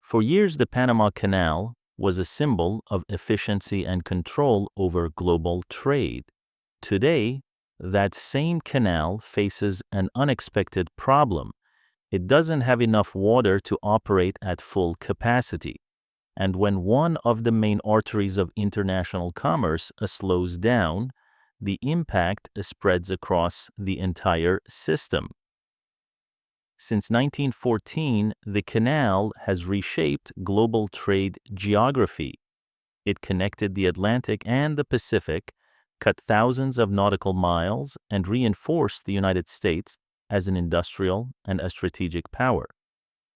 For years, the Panama Canal was a symbol of efficiency and control over global trade. Today, that same canal faces an unexpected problem. It doesn't have enough water to operate at full capacity. And when one of the main arteries of international commerce slows down, the impact spreads across the entire system. Since 1914, the canal has reshaped global trade geography. It connected the Atlantic and the Pacific, cut thousands of nautical miles, and reinforced the United States as an industrial and a strategic power.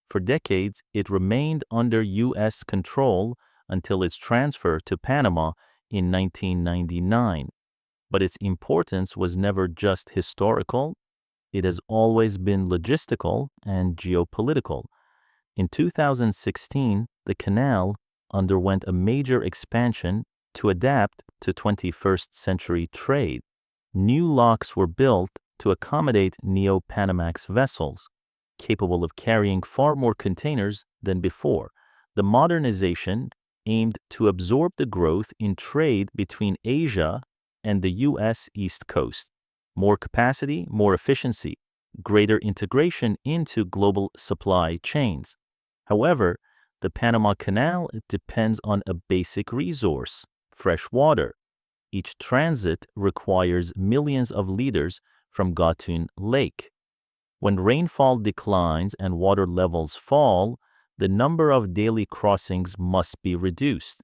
For decades, it remained under U.S. control until its transfer to Panama in 1999. But its importance was never just historical. It has always been logistical and geopolitical. In 2016, the canal underwent a major expansion to adapt to 21st century trade. New locks were built to accommodate Neo-Panamax vessels, capable of carrying far more containers than before. The modernization aimed to absorb the growth in trade between Asia and the U.S. East Coast. More capacity, more efficiency, greater integration into global supply chains. However, the Panama Canal depends on a basic resource, fresh water. Each transit requires millions of liters from Gatun Lake. When rainfall declines and water levels fall, the number of daily crossings must be reduced.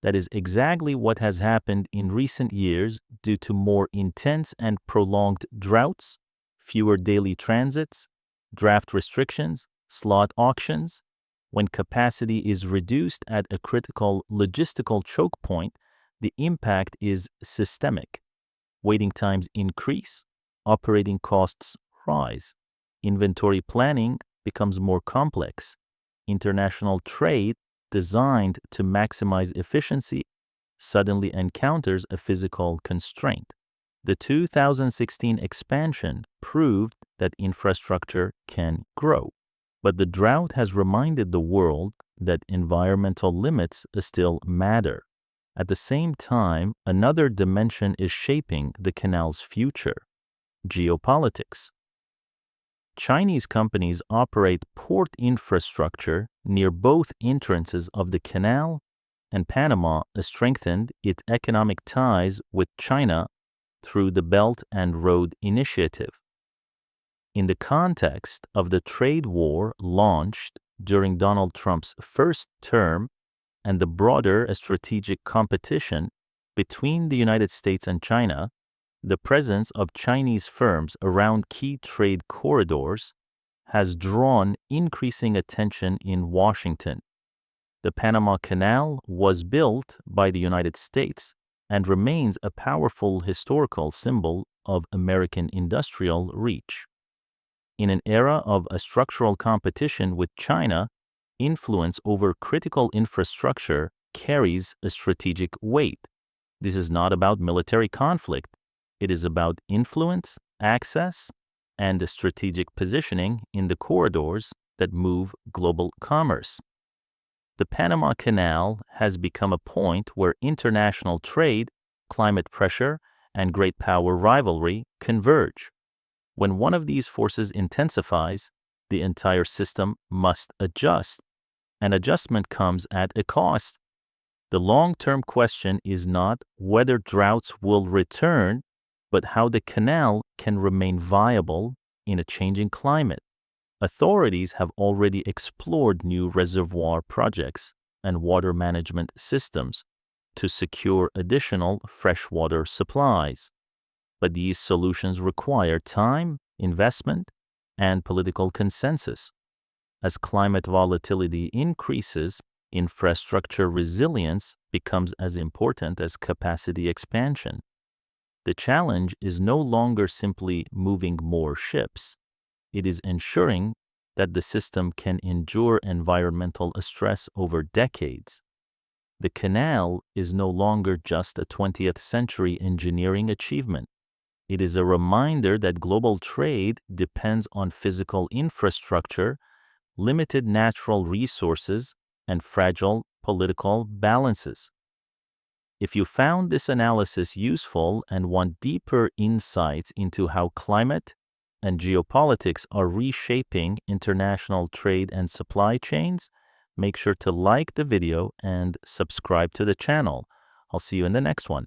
That is exactly what has happened in recent years due to more intense and prolonged droughts, fewer daily transits, draft restrictions, slot auctions. When capacity is reduced at a critical logistical choke point, the impact is systemic. Waiting times increase, operating costs rise, inventory planning becomes more complex. International trade, designed to maximize efficiency, suddenly encounters a physical constraint. The 2016 expansion proved that infrastructure can grow, but the drought has reminded the world that environmental limits still matter. At the same time, another dimension is shaping the canal's future: geopolitics. Chinese companies operate port infrastructure near both entrances of the canal, and Panama has strengthened its economic ties with China through the Belt and Road Initiative. In the context of the trade war launched during Donald Trump's first term and the broader strategic competition between the United States and China, the presence of Chinese firms around key trade corridors has drawn increasing attention in Washington. The Panama Canal was built by the United States and remains a powerful historical symbol of American industrial reach. In an era of a structural competition with China, influence over critical infrastructure carries a strategic weight. This is not about military conflict. It is about influence, access, and the strategic positioning in the corridors that move global commerce. The Panama Canal has become a point where international trade, climate pressure, and great power rivalry converge. When one of these forces intensifies, the entire system must adjust, and adjustment comes at a cost. The long-term question is not whether droughts will return, but how the canal can remain viable in a changing climate. Authorities have already explored new reservoir projects and water management systems to secure additional freshwater supplies. But these solutions require time, investment, and political consensus. As climate volatility increases, infrastructure resilience becomes as important as capacity expansion. The challenge is no longer simply moving more ships. It is ensuring that the system can endure environmental stress over decades. The canal is no longer just a 20th century engineering achievement. It is a reminder that global trade depends on physical infrastructure limited natural resources, and fragile political balances. If you found this analysis useful and want deeper insights into how climate and geopolitics are reshaping international trade and supply chains, make sure to like the video and subscribe to the channel. I'll see you in the next one.